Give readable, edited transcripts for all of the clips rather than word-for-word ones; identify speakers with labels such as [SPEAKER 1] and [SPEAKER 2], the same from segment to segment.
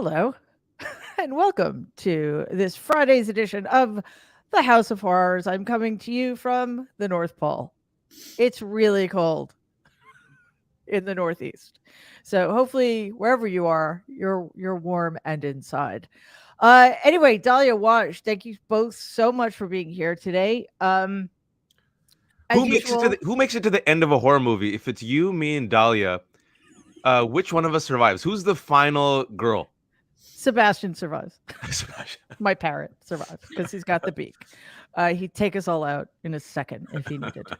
[SPEAKER 1] Hello, and welcome to this Friday's edition of the House of Horrors. I'm coming to you from the North Pole. It's really cold in the Northeast. So hopefully wherever you are, you're warm and inside. Anyway, Dahlia Wash, thank you both so much for being here today. As usual,
[SPEAKER 2] Who makes it to the end of a horror movie? If it's you, me, and Dahlia, which one of us survives? Who's the final girl?
[SPEAKER 1] Sebastian survives.
[SPEAKER 2] Sebastian.
[SPEAKER 1] My parrot survives because he's got the beak. He'd take us all out in a second if he needed to.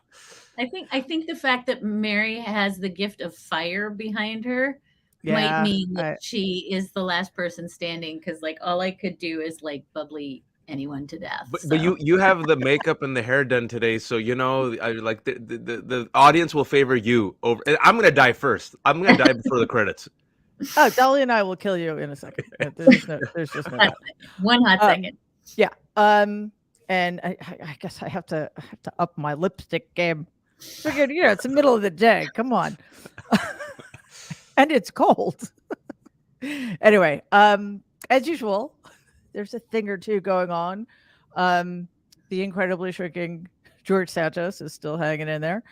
[SPEAKER 3] I think the fact that Mary has the gift of fire behind her might mean that she is the last person standing, because like all I could do is like bubbly anyone to death.
[SPEAKER 2] But you have the makeup and the hair done today, so you know, like the audience will favor you over. I'm gonna die first. I'm gonna die before the credits.
[SPEAKER 1] Oh, Dolly and I will kill you in a second. There's just no doubt.
[SPEAKER 3] One hot second.
[SPEAKER 1] Yeah. And I guess I have to up my lipstick game. Figured, it's the middle of the day. Come on. And it's cold. Anyway, as usual, there's a thing or two going on. The incredibly shrinking George Santos is still hanging in there.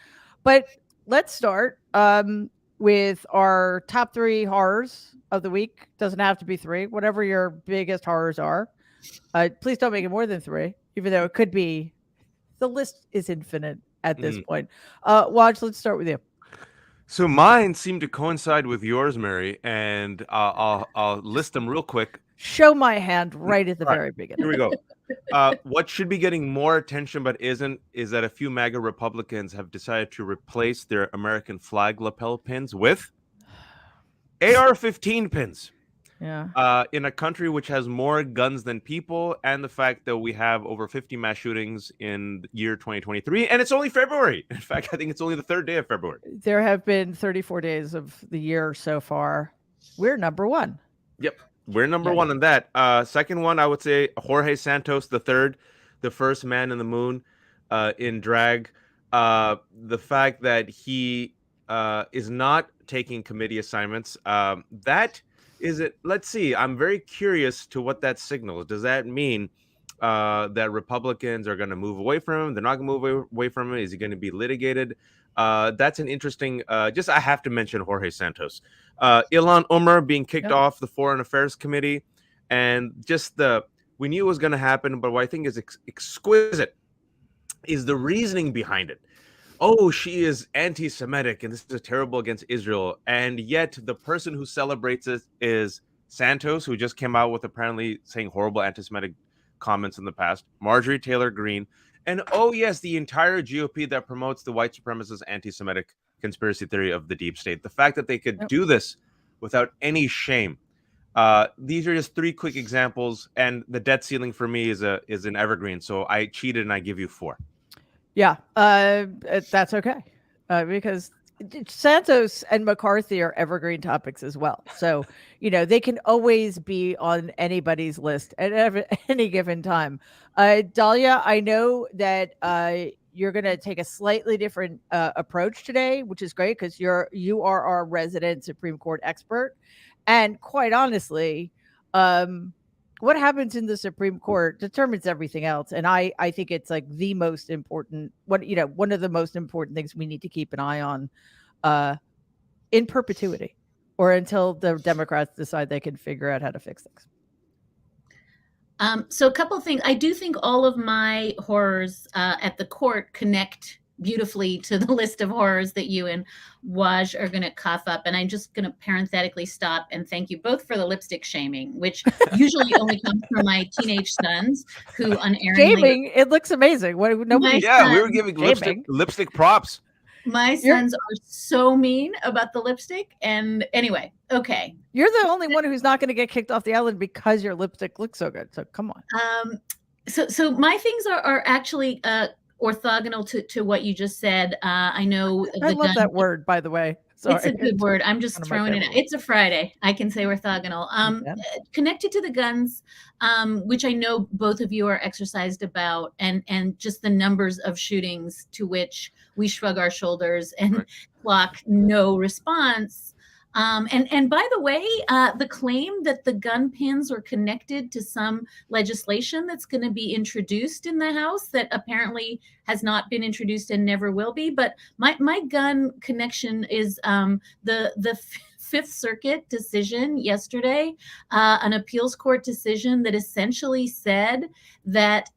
[SPEAKER 1] But let's start with our top 3 horrors of the week. Doesn't have to be 3, whatever your biggest horrors are. Please don't make it more than 3, even though it could be. The list is infinite at this point. Waj, let's start with you.
[SPEAKER 2] So mine seem to coincide with yours, Mary, and I'll list them real quick.
[SPEAKER 1] Show my hand right at the very beginning.
[SPEAKER 2] Here we go. What should be getting more attention but isn't is that a few MAGA Republicans have decided to replace their American flag lapel pins with AR-15 pins.
[SPEAKER 1] Yeah.
[SPEAKER 2] In a country which has more guns than people, and the fact that we have over 50 mass shootings in the year 2023, and it's only February. In fact, I think it's only the 3rd day of February.
[SPEAKER 1] There have been 34 days of the year so far. We're number 1.
[SPEAKER 2] Yep. We're number 1 on that. Second one, I would say Jorge Santos III, the first man in the moon in drag. The fact that he is not taking committee assignments, that is it. Let's see. I'm very curious to what that signals. Does that mean that Republicans are going to move away from him? They're not going to move away from him. Is he going to be litigated? That's an interesting. I have to mention Jorge Santos. Ilhan Omar being kicked off the Foreign Affairs Committee, and we knew it was going to happen, but what I think is exquisite is the reasoning behind it. Oh, she is anti-Semitic, and this is terrible against Israel, and yet the person who celebrates it is Santos, who just came out with apparently saying horrible anti-Semitic comments in the past, Marjorie Taylor Greene, and oh yes, the entire GOP that promotes the white supremacist anti-Semitic conspiracy theory of the deep state. The fact that they could do this without any shame. These are just 3 quick examples, and the debt ceiling for me is an evergreen. So I cheated and I give you 4.
[SPEAKER 1] Yeah, that's okay, because Santos and McCarthy are evergreen topics as well. So, they can always be on anybody's list at any given time. Dahlia, I know that you're going to take a slightly different approach today, which is great because you are our resident Supreme Court expert. And quite honestly, what happens in the Supreme Court determines everything else. And I think it's like the most important, one of the most important things we need to keep an eye on in perpetuity, or until the Democrats decide they can figure out how to fix things.
[SPEAKER 3] So a couple of things. I do think all of my horrors at the court connect beautifully to the list of horrors that you and Waj are going to cough up. And I'm just going to parenthetically stop and thank you both for the lipstick shaming, which usually only comes from my teenage sons who unerringly...
[SPEAKER 1] Shaming? It looks amazing.
[SPEAKER 2] We were giving lipstick props.
[SPEAKER 3] My sons are so mean about the lipstick. And anyway, okay.
[SPEAKER 1] You're the only one who's not going to get kicked off the island because your lipstick looks so good. So come on.
[SPEAKER 3] So my things are actually orthogonal to what you just said. I know
[SPEAKER 1] I love that word, by the way. Sorry.
[SPEAKER 3] It's a good word. I'm just throwing it out. It's a Friday. I can say orthogonal. Connected to the guns, which I know both of you are exercised about, and just the numbers of shootings to which we shrug our shoulders and clock no response. And by the way, the claim that the gun pins are connected to some legislation that's going to be introduced in the House that apparently has not been introduced and never will be. But my gun connection is the Fifth Circuit decision yesterday, an appeals court decision that essentially said that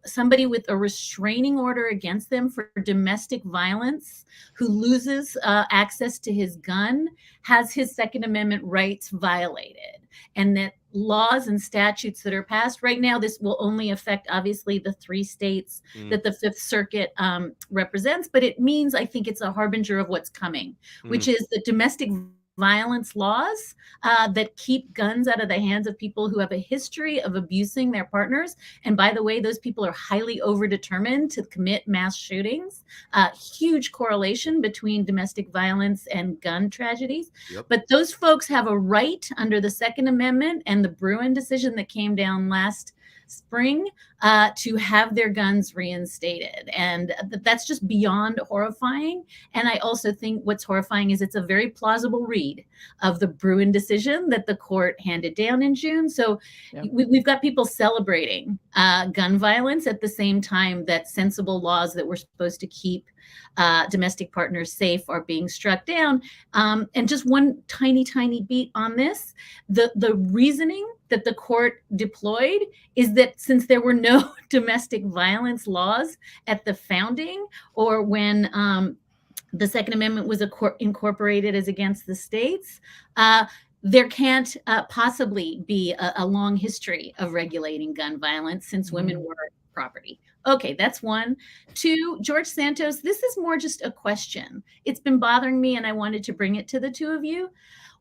[SPEAKER 3] somebody with a restraining order against them for domestic violence who loses access to his gun has his Second Amendment rights violated, and that laws and statutes that are passed right now, this will only affect obviously the 3 states that the Fifth Circuit represents, but it means, I think it's a harbinger of what's coming, which is the domestic violence laws that keep guns out of the hands of people who have a history of abusing their partners. And by the way, those people are highly overdetermined to commit mass shootings. Huge correlation between domestic violence and gun tragedies. Yep. But those folks have a right under the Second Amendment and the Bruin decision that came down last spring to have their guns reinstated. And that's just beyond horrifying. And I also think what's horrifying is it's a very plausible read of the Bruin decision that the court handed down in June. So we've got people celebrating gun violence at the same time that sensible laws that we're supposed to keep domestic partners safe are being struck down. And just one tiny beat on this, the reasoning that the court deployed is that since there were no domestic violence laws at the founding, or when the Second Amendment was incorporated as against the states, there can't possibly be a long history of regulating gun violence since women were property. Okay, that's one. 2, George Santos, this is more just a question. It's been bothering me and I wanted to bring it to the 2 of you.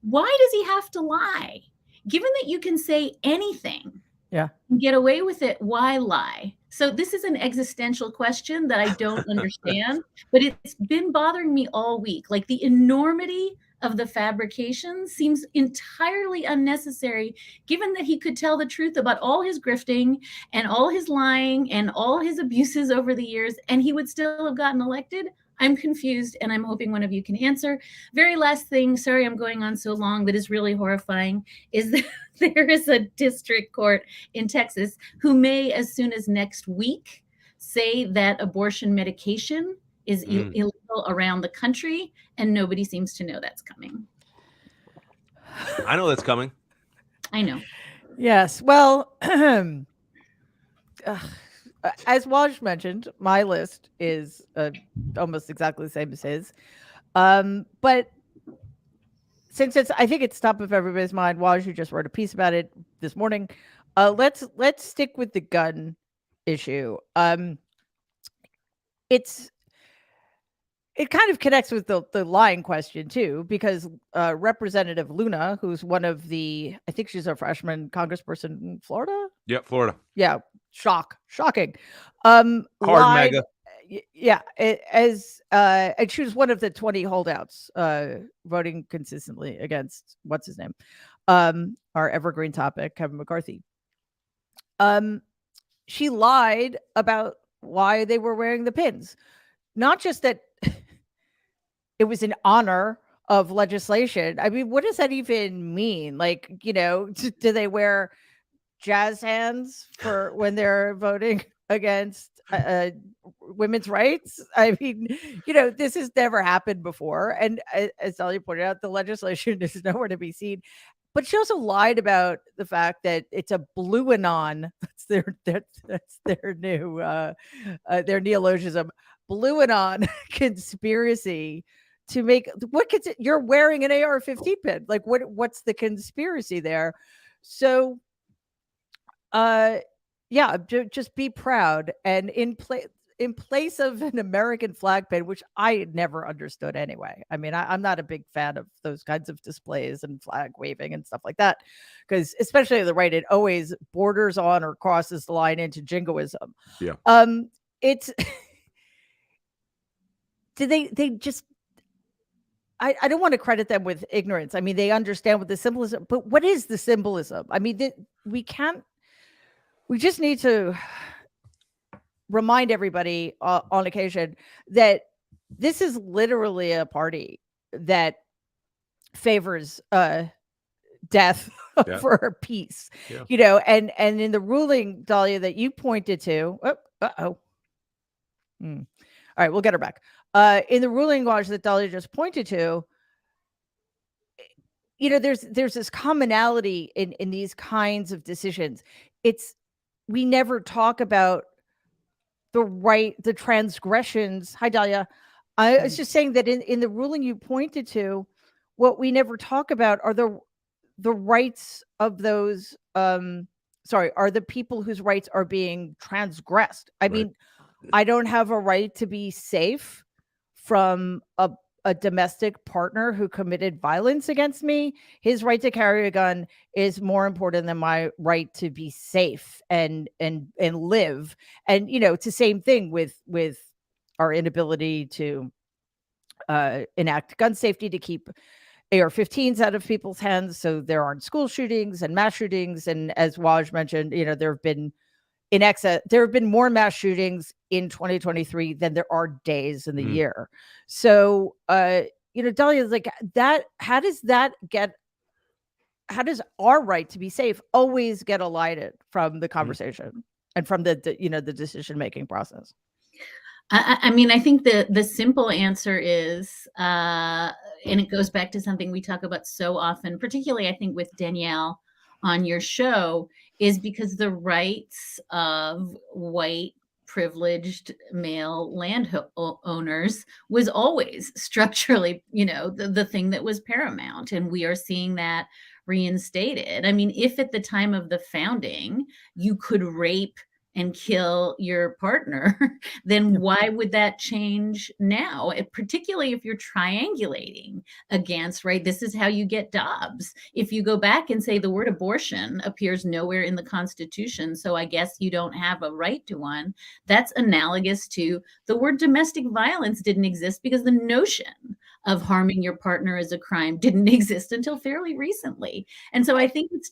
[SPEAKER 3] Why does he have to lie? Given that you can say anything and get away with it, why lie? So this is an existential question that I don't understand, but it's been bothering me all week. Like, the enormity of the fabrication seems entirely unnecessary, given that he could tell the truth about all his grifting and all his lying and all his abuses over the years, and he would still have gotten elected. I'm confused, and I'm hoping one of you can answer. Very last thing, sorry I'm going on so long, that is really horrifying, is that there is a district court in Texas who may, as soon as next week, say that abortion medication is illegal around the country, and nobody seems to know that's coming.
[SPEAKER 2] I know that's coming.
[SPEAKER 3] I know.
[SPEAKER 1] Yes. Well, as Waj mentioned, my list is almost exactly the same as his. But since I think it's top of everybody's mind, Waj, you just wrote a piece about it this morning. Let's stick with the gun issue. It kind of connects with the lying question too, because Representative Luna, who's one of the, I think she's a freshman congressperson in Florida.
[SPEAKER 2] Yep, Florida.
[SPEAKER 1] Yeah, shocking.
[SPEAKER 2] Card
[SPEAKER 1] Lied,
[SPEAKER 2] mega.
[SPEAKER 1] Yeah, and she was one of the 20 holdouts voting consistently against what's his name, our evergreen topic, Kevin McCarthy. She lied about why they were wearing the pins, not just that it was in honor of legislation. I mean, what does that even mean? Like, do they wear jazz hands for when they're voting against women's rights? I mean, this has never happened before. And as Dahlia pointed out, the legislation is nowhere to be seen. But she also lied about the fact that it's a blue anon. That's their new their neologism. Blue anon conspiracy to make you're wearing an AR-15 pin. Like, what's the conspiracy there? So just be proud, and in place of an American flag pin, which I never understood anyway. I mean, I'm not a big fan of those kinds of displays and flag waving and stuff like that, because especially the right, it always borders on or crosses the line into jingoism.
[SPEAKER 2] Yeah.
[SPEAKER 1] It's they just, I don't want to credit them with ignorance. I mean, they understand what the symbolism, but what is the symbolism? I mean, we just need to remind everybody on occasion that this is literally a party that favors death
[SPEAKER 2] Yeah.
[SPEAKER 1] for peace.
[SPEAKER 2] Yeah.
[SPEAKER 1] You know, and in the ruling, Dahlia, that you pointed to, all right, we'll get her back. In the ruling, Waj, that Dahlia just pointed to, you know, there's this commonality in these kinds of decisions. We never talk about the transgressions. Hi, Dahlia. I was just saying that in the ruling you pointed to, what we never talk about are the rights of those are the people whose rights are being transgressed. I mean, I don't have a right to be safe from a domestic partner who committed violence against me. His right to carry a gun is more important than my right to be safe and live. And you know, it's the same thing with our inability to enact gun safety, to keep AR-15s out of people's hands so there aren't school shootings and mass shootings. And as Waj mentioned, you know, there have been more mass shootings in 2023 than there are days in the year. So, you know, Dahlia is like that. How does our right to be safe always get elided from the conversation and from the decision-making process?
[SPEAKER 3] I mean, I think the simple answer is, and it goes back to something we talk about so often, particularly I think with Danielle on your show, is because the rights of white privileged male landowners was always structurally, you know, the thing that was paramount. And we are seeing that reinstated. I mean, if at the time of the founding you could rape and kill your partner, then why would that change now? Particularly if you're triangulating against, right? This is how you get Dobbs. If you go back and say the word abortion appears nowhere in the Constitution, so I guess you don't have a right to one, that's analogous to the word domestic violence didn't exist because the notion of harming your partner as a crime didn't exist until fairly recently. And so I think it's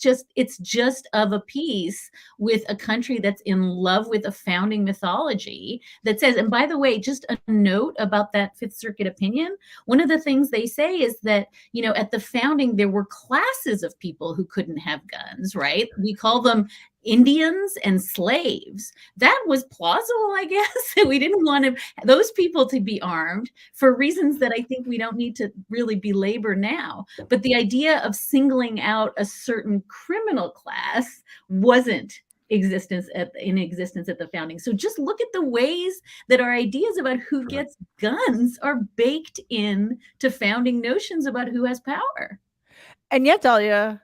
[SPEAKER 3] just of a piece with a country that's in love with a founding mythology that says, and by the way, just a note about that Fifth Circuit opinion, one of the things they say is that, you know, at the founding, there were classes of people who couldn't have guns, right? We call them Indians and slaves. That was plausible, I guess. We didn't want those people to be armed for reasons that I think we don't need to really belabor now. But the idea of singling out a certain criminal class wasn't in existence at the founding. So just look at the ways that our ideas about who gets guns are baked in to founding notions about who has power.
[SPEAKER 1] And yet, Dahlia,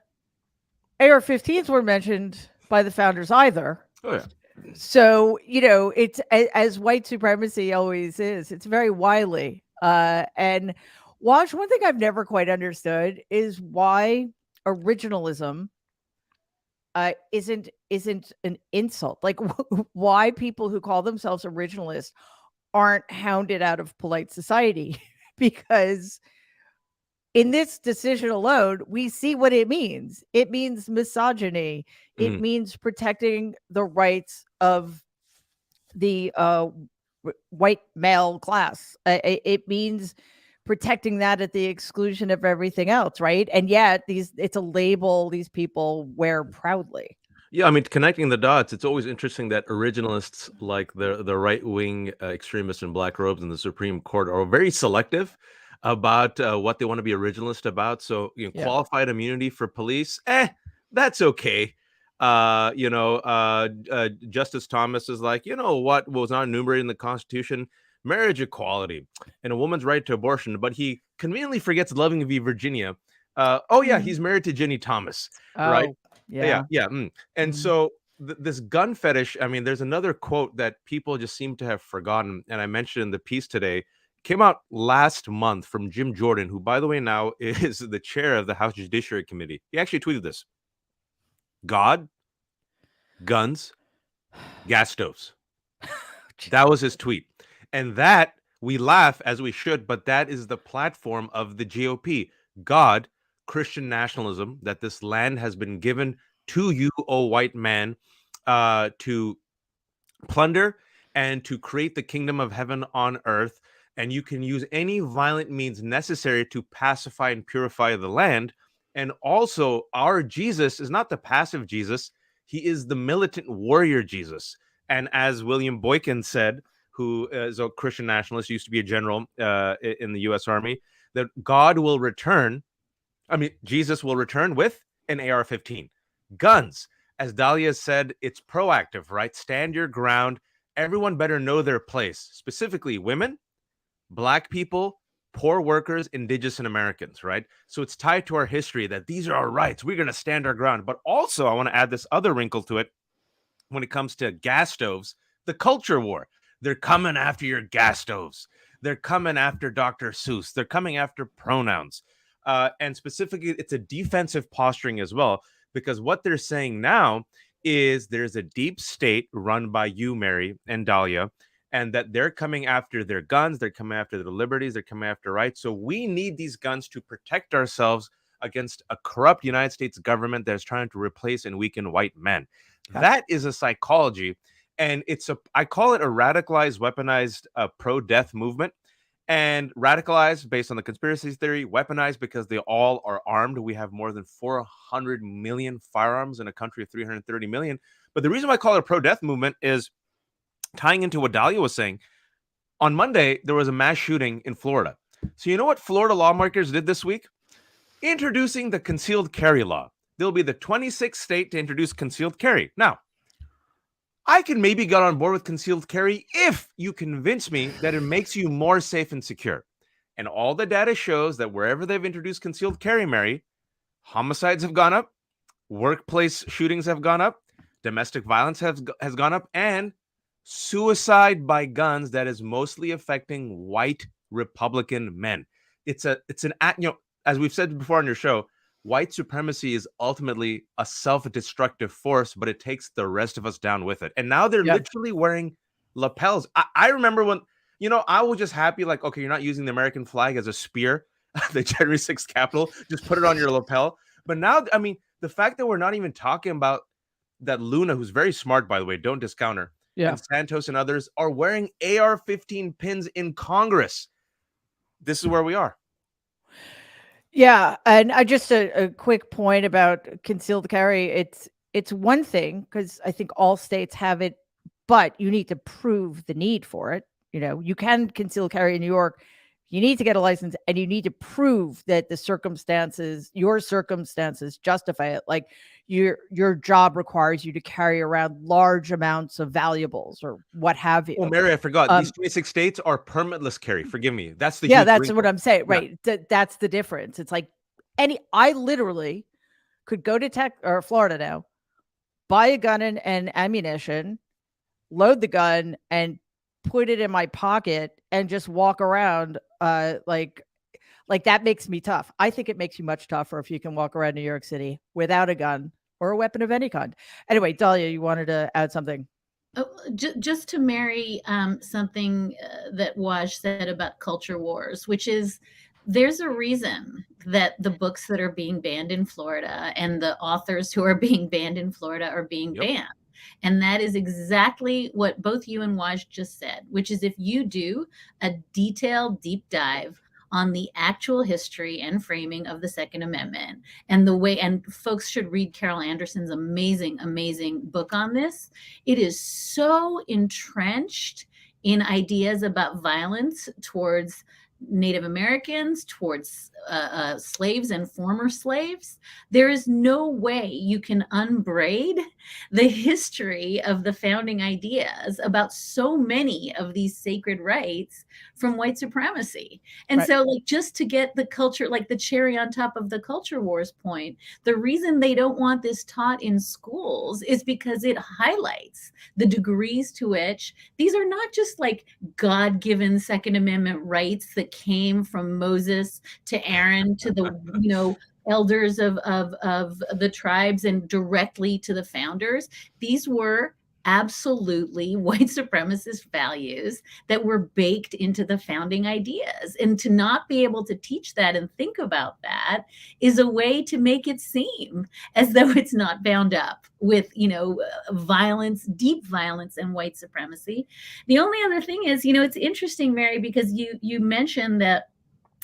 [SPEAKER 1] AR-15s were mentioned by the founders either.
[SPEAKER 2] Oh yeah.
[SPEAKER 1] So, you know, it's as white supremacy always is. It's very wily. And Wash, one thing I've never quite understood is why originalism isn't an insult. Like why people who call themselves originalists aren't hounded out of polite society. Because in this decision alone, we see what it means. It means misogyny. It means protecting the rights of the white male class. It means protecting that at the exclusion of everything else, right? And yet it's a label these people wear proudly.
[SPEAKER 2] Yeah, I mean, connecting the dots, it's always interesting that originalists like the right-wing extremists in black robes in the Supreme Court are very selective about what they want to be originalist about. So, you know, qualified immunity for police, that's okay. Justice Thomas is like, you know what was not enumerated in the Constitution? Marriage equality and a woman's right to abortion. But he conveniently forgets Loving v. Virginia. He's married to Ginny Thomas, right? Yeah. And so this gun fetish, I mean, there's another quote that people just seem to have forgotten, and I mentioned in the piece today, came out last month from Jim Jordan, who, by the way, now is the chair of the House Judiciary Committee. He actually tweeted this: God, guns, gas stoves. That was his tweet. And that, we laugh as we should, but that is the platform of the GOP. God, Christian nationalism, that this land has been given to you, O white man, to plunder and to create the kingdom of heaven on earth. and you can use any violent means necessary to pacify and purify the land. And also, our Jesus is not the passive Jesus, he is the militant warrior Jesus. And as William Boykin said, who is a Christian nationalist, used to be a general in the US Army, that God will return, Jesus will return with an AR-15. Guns, as Dahlia said, it's proactive, right? Stand your ground. Everyone better know their place, specifically women, Black people, poor workers, Indigenous and Americans, right? So it's tied to our history that these are our rights. We're going to stand our ground. But also, I want to add this other wrinkle to it when it comes to gas stoves, the culture war. They're coming after your gas stoves. They're coming after Dr. Seuss. They're coming after pronouns. And specifically, it's a defensive posturing as well, because what they're saying now is there's a deep state run by you, Mary and Dahlia, and that they're coming after their guns, they're coming after their liberties, they're coming after rights. So we need these guns to protect ourselves against a corrupt United States government that is trying to replace and weaken white men. That is a psychology, and I call it a radicalized, weaponized pro-death movement. And radicalized based on the conspiracy theory, weaponized because they all are armed. We have more than 400 million firearms in a country of 330 million. But the reason why I call it a pro-death movement is tying into what Dahlia was saying. On Monday, there was a mass shooting in Florida. So you know what Florida lawmakers did this week? Introducing the concealed carry law. They'll be the 26th state to introduce concealed carry. Now, I can maybe get on board with concealed carry if you convince me that it makes you more safe and secure. And all the data shows that wherever they've introduced concealed carry, Mary, homicides have gone up, workplace shootings have gone up, domestic violence has gone up, and suicide by guns that is mostly affecting white Republican men. It's as we've said before on your show, white supremacy is ultimately a self-destructive force, but it takes the rest of us down with it. And now they're literally wearing lapels. I remember when, I was just happy, like, okay, you're not using the American flag as a spear, the January 6th Capitol, just put it on your lapel. But now, the fact that we're not even talking about that Luna, who's very smart, by the way, don't discount her, and Santos and others are wearing AR-15 pins in Congress. This is where we are.
[SPEAKER 1] Yeah, and I just a quick point about concealed carry. It's one thing because I think all states have it, but you need to prove the need for it. You can conceal carry in New York. You need to get a license, and you need to prove that your circumstances justify it. Like your job requires you to carry around large amounts of valuables or what have you.
[SPEAKER 2] Oh, Mary, I forgot. These 26 states are permitless carry. Forgive me. That's the
[SPEAKER 1] that's
[SPEAKER 2] wrinkle.
[SPEAKER 1] what I'm saying. Right. Yeah. That's the difference. It's like I literally could go to Florida now, buy a gun and ammunition, load the gun, and put it in my pocket and just walk around like that makes me tough. I think it makes you much tougher if you can walk around New York City without a gun or a weapon of any kind. Anyway, Dahlia, you wanted to add something.
[SPEAKER 3] Oh, just to marry something that Waj said about culture wars, which is there's a reason that the books that are being banned in Florida and the authors who are being banned in Florida are being banned. And that is exactly what both you and Waj just said, which is if you do a detailed deep dive on the actual history and framing of the Second Amendment and the way, and folks should read Carol Anderson's amazing book on this. It is so entrenched in ideas about violence towards Native Americans, towards slaves and former slaves. There is no way you can unbraid the history of the founding ideas about so many of these sacred rights from white supremacy. And so, like, just to get the culture, like the cherry on top of the culture wars point, the reason they don't want this taught in schools is because it highlights the degrees to which these are not just like God-given Second Amendment rights that came from Moses to Aaron to the elders of the tribes and directly to the founders. These were absolutely white supremacist values that were baked into the founding ideas. And to not be able to teach that and think about that is a way to make it seem as though it's not bound up with, violence, deep violence, and white supremacy. The only other thing is, it's interesting, Mary, because you mentioned that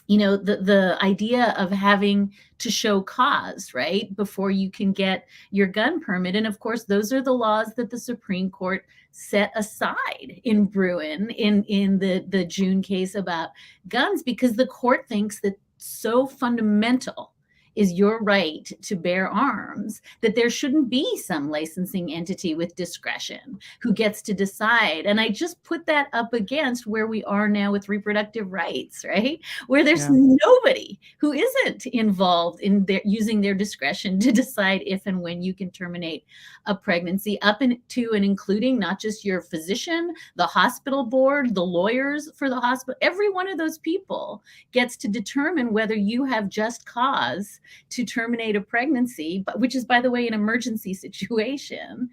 [SPEAKER 3] the idea of having to show cause, right, before you can get your gun permit. And of course, those are the laws that the Supreme Court set aside in Bruin in the June case about guns, because the court thinks that so fundamental is your right to bear arms that there shouldn't be some licensing entity with discretion who gets to decide. And I just put that up against where we are now with reproductive rights, right? Where there's nobody who isn't involved in using their discretion to decide if and when you can terminate a pregnancy, up to and including not just your physician, the hospital board, the lawyers for the hospital. Every one of those people gets to determine whether you have just cause to terminate a pregnancy, which is, by the way, an emergency situation.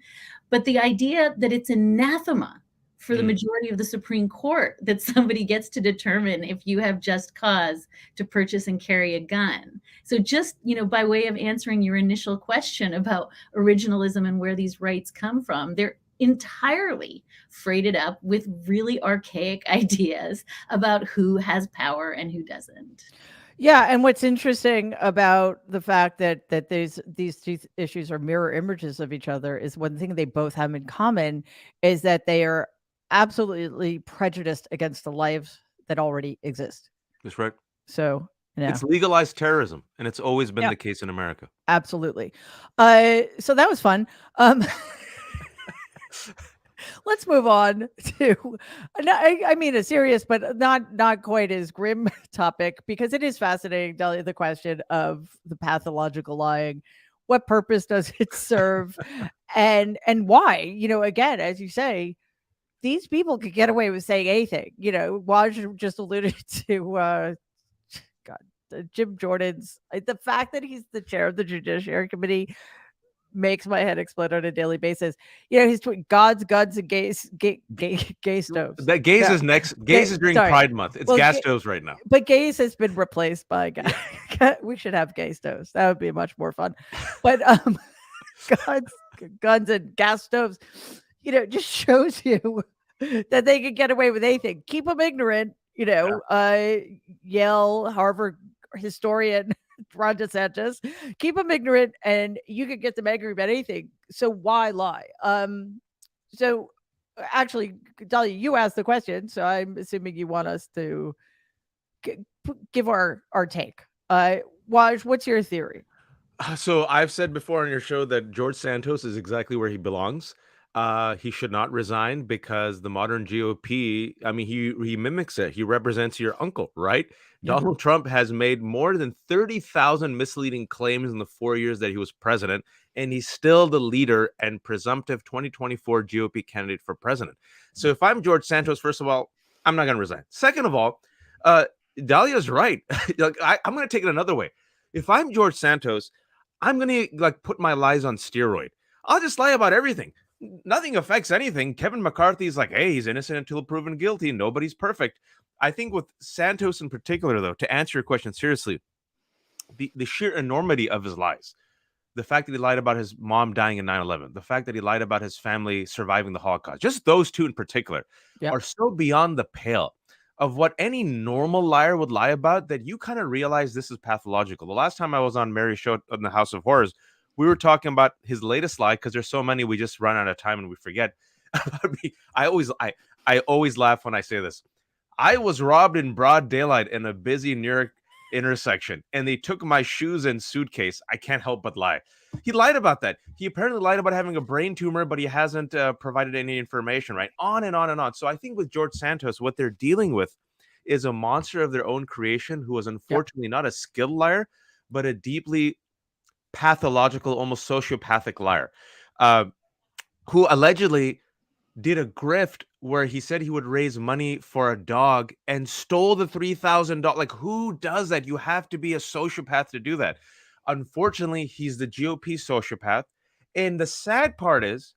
[SPEAKER 3] But the idea that it's anathema for the majority of the Supreme Court that somebody gets to determine if you have just cause to purchase and carry a gun. So just, by way of answering your initial question about originalism and where these rights come from, they're entirely freighted up with really archaic ideas about who has power and who doesn't.
[SPEAKER 1] Yeah, and what's interesting about the fact that these two issues are mirror images of each other is one thing they both have in common is that they are absolutely prejudiced against the lives that already exist.
[SPEAKER 2] That's right.
[SPEAKER 1] So,
[SPEAKER 2] it's legalized terrorism, and it's always been the case in America.
[SPEAKER 1] Absolutely. So that was fun. Let's move on to, I mean, a serious but not quite as grim topic, because it is fascinating, Dahlia, the question of the pathological lying. What purpose does it serve, and why? Again, as you say, these people could get away with saying anything. Waj just alluded to Jim Jordan's, the fact that he's the chair of the Judiciary Committee makes my head explode on a daily basis. He's tweeting God's guns and gay stoves.
[SPEAKER 2] That gays is next. Gays is during Pride Month. It's gas stoves right now.
[SPEAKER 1] But gays has been replaced by we should have gay stoves. That would be much more fun. But guns and gas stoves, just shows you that they can get away with anything. Keep them ignorant. Yale, Harvard historian Ron DeSantis, keep them ignorant and you can get them angry about anything. So why lie? So actually, Dahlia, you asked the question, so I'm assuming you want us to give our take. Waj, what's your theory?
[SPEAKER 2] So I've said before on your show that George Santos is exactly where he belongs. He should not resign because the modern GOP, I mean, he mimics it. He represents your uncle, right? Yeah. Donald Trump has made more than 30,000 misleading claims in the 4 years that he was president, and he's still the leader and presumptive 2024 GOP candidate for president. So if I'm George Santos, first of all, I'm not going to resign. Second of all, Dahlia's right. I'm going to take it another way. If I'm George Santos, I'm going to put my lies on steroid. I'll just lie about everything. Nothing affects anything. Kevin McCarthy's like, hey, he's innocent until proven guilty. Nobody's perfect. I think with Santos in particular, though, to answer your question seriously, the sheer enormity of his lies, the fact that he lied about his mom dying in 9/11, the fact that he lied about his family surviving the Holocaust, just those two in particular are so beyond the pale of what any normal liar would lie about that you kind of realize this is pathological. The last time I was on Mary's show on the House of Horrors, we were talking about his latest lie because there's so many we just run out of time and we forget. I always laugh when I say this. I was robbed in broad daylight in a busy New York intersection, and they took my shoes and suitcase. I can't help but lie. He lied about that. He apparently lied about having a brain tumor, but he hasn't provided any information, right? On and on and on. So I think with George Santos, what they're dealing with is a monster of their own creation who is unfortunately not a skilled liar, but a deeply pathological, almost sociopathic liar, who allegedly did a grift where he said he would raise money for a dog and stole the $3,000. Like, who does that? You have to be a sociopath to do that. Unfortunately, he's the GOP sociopath. And the sad part is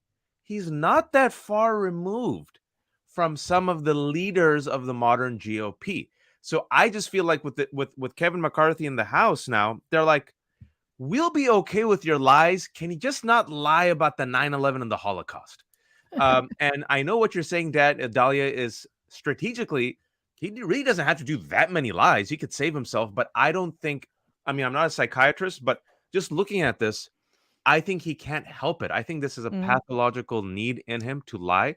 [SPEAKER 2] he's not that far removed from some of the leaders of the modern GOP. So I just feel like with Kevin McCarthy in the House now, they're like, we'll be okay with your lies. Can you just not lie about the 9/11 and the Holocaust? And I know what you're saying, Dad. Dahlia is strategically, he really doesn't have to do that many lies. He could save himself, but I don't think, I mean, I'm not a psychiatrist, but just looking at this, I think he can't help it. I think this is a pathological need in him to lie.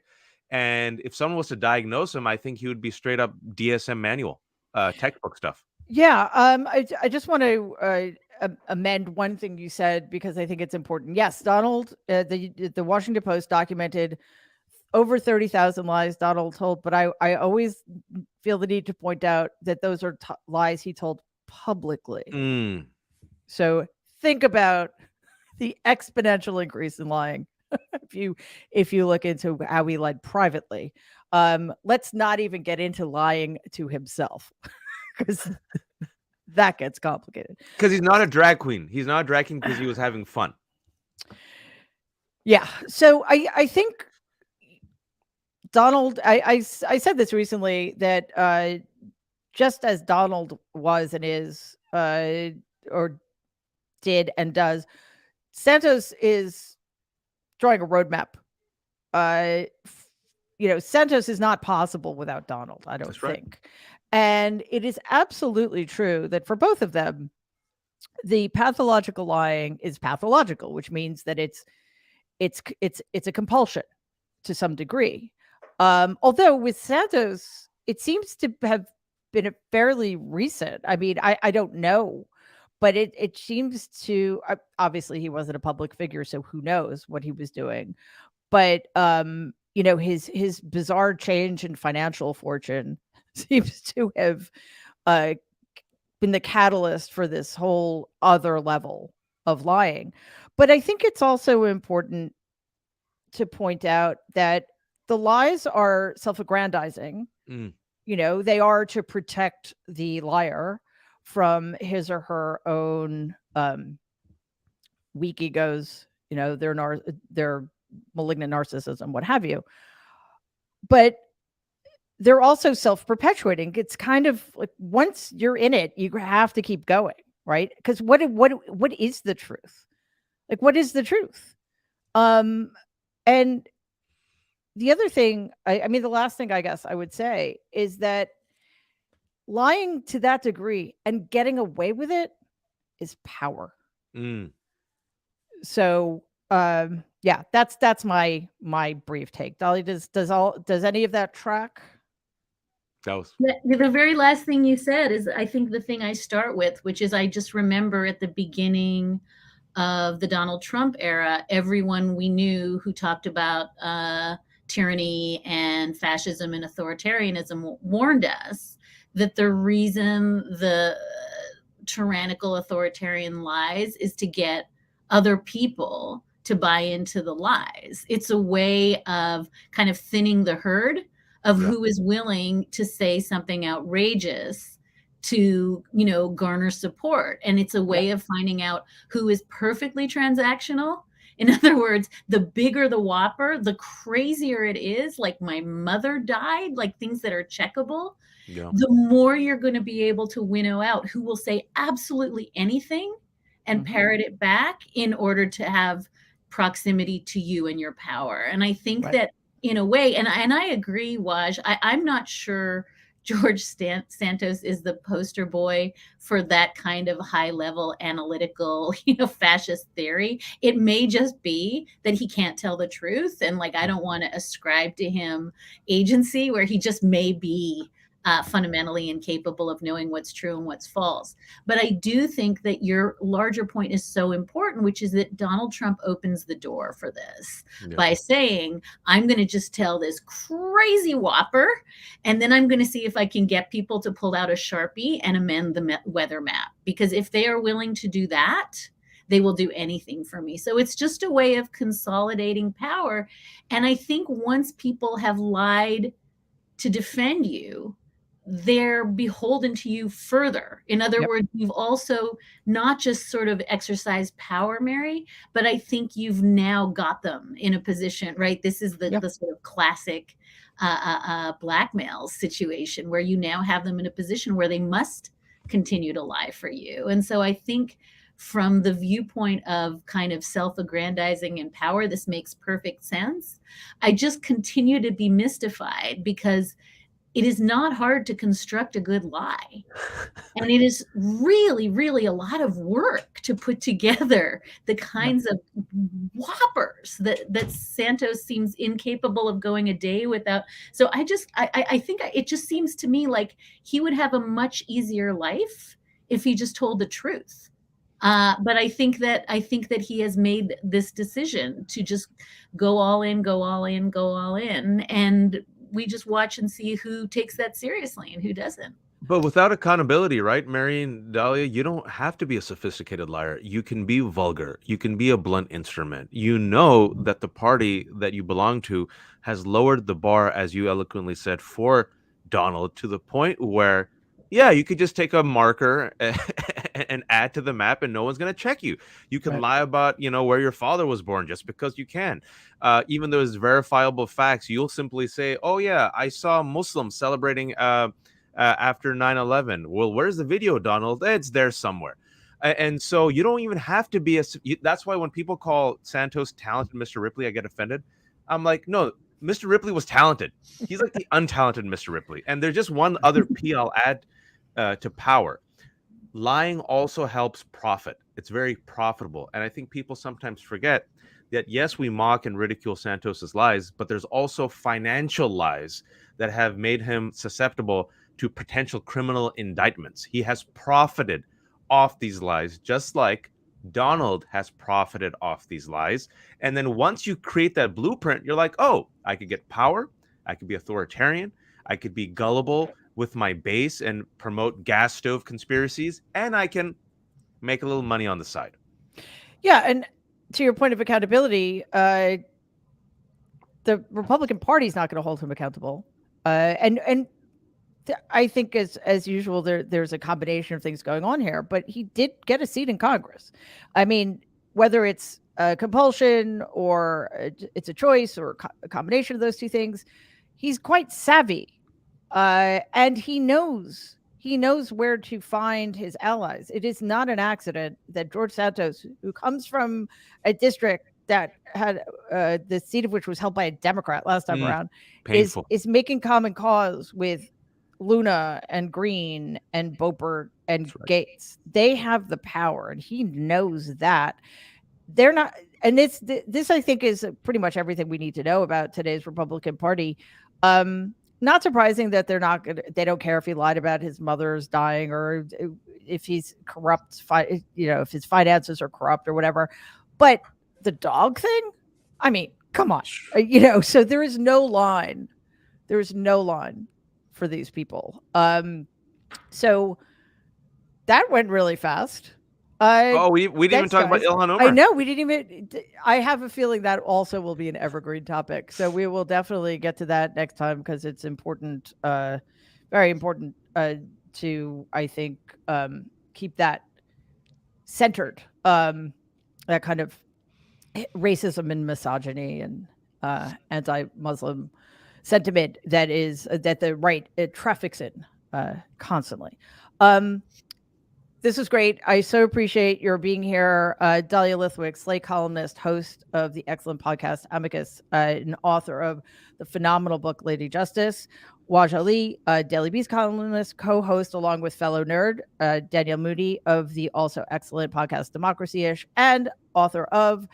[SPEAKER 2] And if someone was to diagnose him, I think he would be straight up DSM manual, textbook stuff.
[SPEAKER 1] Yeah, I just want to amend one thing you said because I think it's important. Yes, Donald, the Washington Post documented over 30,000 lies Donald told, but I always feel the need to point out that those are lies he told publicly. So think about the exponential increase in lying if you look into how he lied privately. Let's not even get into lying to himself because that gets complicated.
[SPEAKER 2] Because he's not a drag queen. He's not a drag queen because he was having fun.
[SPEAKER 1] Yeah. So I think Donald, I said this recently that just as Donald was and is or did and does, Santos is drawing a roadmap. Santos is not possible without Donald, I don't think. And it is absolutely true that for both of them, the pathological lying is pathological, which means that it's a compulsion to some degree. Although with Santos, it seems to have been a fairly recent. I mean, I don't know, but it seems to, obviously he wasn't a public figure, so who knows what he was doing. But his bizarre change in financial fortune seems to have been the catalyst for this whole other level of lying. But I think it's also important to point out that the lies are self-aggrandizing. They are to protect the liar from his or her own weak egos, their malignant narcissism, what have you. But they're also self-perpetuating. It's kind of like once you're in it, you have to keep going, right? Because what is the truth? Like, what is the truth? And the other thing, I mean, the last thing I guess I would say is that lying to that degree and getting away with it is power. So, yeah, that's my brief take. Dahlia, does any of that track?
[SPEAKER 3] The very last thing you said is, I think, the thing I start with, which is I just remember at the beginning of the Donald Trump era, everyone we knew who talked about tyranny and fascism and authoritarianism warned us that the reason the tyrannical authoritarian lies is to get other people to buy into the lies. It's a way of kind of thinning the herd of who is willing to say something outrageous to, garner support. And it's a way of finding out who is perfectly transactional. In other words, the bigger the whopper, the crazier it is, like my mother died, like things that are checkable, the more you're going to be able to winnow out who will say absolutely anything and parrot it back in order to have proximity to you and your power. And I think that in a way, and I agree, Waj, I'm not sure George Santos is the poster boy for that kind of high level analytical, fascist theory. It may just be that he can't tell the truth. And I don't want to ascribe to him agency where he just may be fundamentally incapable of knowing what's true and what's false. But I do think that your larger point is so important, which is that Donald Trump opens the door for this by saying, I'm going to just tell this crazy whopper, and then I'm going to see if I can get people to pull out a Sharpie and amend the weather map. Because if they are willing to do that, they will do anything for me. So it's just a way of consolidating power. And I think once people have lied to defend you, they're beholden to you further. In other
[SPEAKER 1] Yep.
[SPEAKER 3] words, you've also not just sort of exercised power, Mary, but I think you've now got them in a position, right? This is the sort of classic blackmail situation where you now have them in a position where they must continue to lie for you. And so I think from the viewpoint of kind of self-aggrandizing and power, this makes perfect sense. I just continue to be mystified because it is not hard to construct a good lie. And it is really, really a lot of work to put together the kinds of whoppers that Santos seems incapable of going a day without. So I think it just seems to me like he would have a much easier life if he just told the truth. But I think that he has made this decision to just go all in, go all in, go all in. And we just watch and see who takes that seriously and who doesn't.
[SPEAKER 2] But without accountability, right, Mary and Dahlia, you don't have to be a sophisticated liar. You can be vulgar. You can be a blunt instrument. You know that the party that you belong to has lowered the bar, as you eloquently said, for Donald to the point where, yeah, you could just take a marker and add to the map and no one's going to check you. You can lie about, where your father was born just because you can. Even though it's verifiable facts, you'll simply say, oh, yeah, I saw Muslims celebrating after 9/11. Well, where's the video, Donald? It's there somewhere. And so you don't even have to be that's why when people call Santos talented Mr. Ripley, I get offended. I'm like, no, Mr. Ripley was talented. He's like the untalented Mr. Ripley. And there's just one other P I'll add to power. Lying also helps profit. It's very profitable. And I think people sometimes forget that, yes, we mock and ridicule Santos's lies, but there's also financial lies that have made him susceptible to potential criminal indictments. He has profited off these lies, just like Donald has profited off these lies. And then once you create that blueprint, you're like, oh, I could get power. I could be authoritarian. I could be gullible with my base and promote gas stove conspiracies. And I can make a little money on the side.
[SPEAKER 1] Yeah. And to your point of accountability, the Republican Party is not going to hold him accountable. And I think as usual, there's a combination of things going on here, but he did get a seat in Congress. I mean, whether it's a compulsion or it's a choice or a combination of those two things, he's quite savvy. And he knows where to find his allies. It is not an accident that George Santos, who comes from a district that had the seat of which was held by a Democrat last time around, is making common cause with Luna and Green and Boebert and Gates. They have the power, and he knows that. They're not, and this I think is pretty much everything we need to know about today's Republican Party. Not surprising that they don't care if he lied about his mother's dying or if he's corrupt, if his finances are corrupt or whatever. But the dog thing, I mean, come on, so there is no line. There is no line for these people. So that went really fast.
[SPEAKER 2] We didn't even talk about Ilhan Omar.
[SPEAKER 1] I know we didn't even. I have a feeling that also will be an evergreen topic. So we will definitely get to that next time because it's important, very important to, I think, keep that centered. That kind of racism and misogyny and anti-Muslim sentiment that the right traffics in constantly. This is great. I so appreciate your being here. Dahlia Lithwick, Slate columnist, host of the excellent podcast Amicus, and author of the phenomenal book Lady Justice. Wajahat, Daily Beast columnist, co-host along with fellow nerd Danielle Moody of the also excellent podcast Democracy-ish, and author of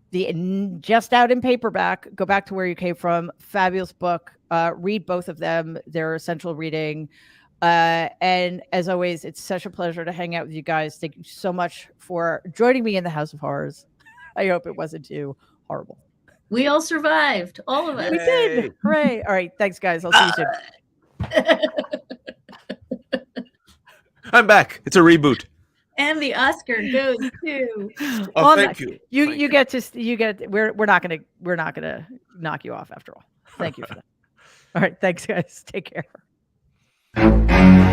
[SPEAKER 1] the just out in paperback, Go Back to Where You Came From. Fabulous book. Read both of them. They're essential reading. And as always, it's such a pleasure to hang out with you guys. Thank you so much for joining me in the House of Horrors. I hope it wasn't too horrible.
[SPEAKER 3] We all survived. All of us.
[SPEAKER 1] We did. Hooray. All right. Thanks, guys. I'll see you soon.
[SPEAKER 2] I'm back. It's a reboot.
[SPEAKER 3] And the Oscar goes to.
[SPEAKER 2] Oh, thank you.
[SPEAKER 1] You get. We're not gonna knock you off after all. Thank you for that. All right. Thanks, guys. Take care.
[SPEAKER 3] Bye.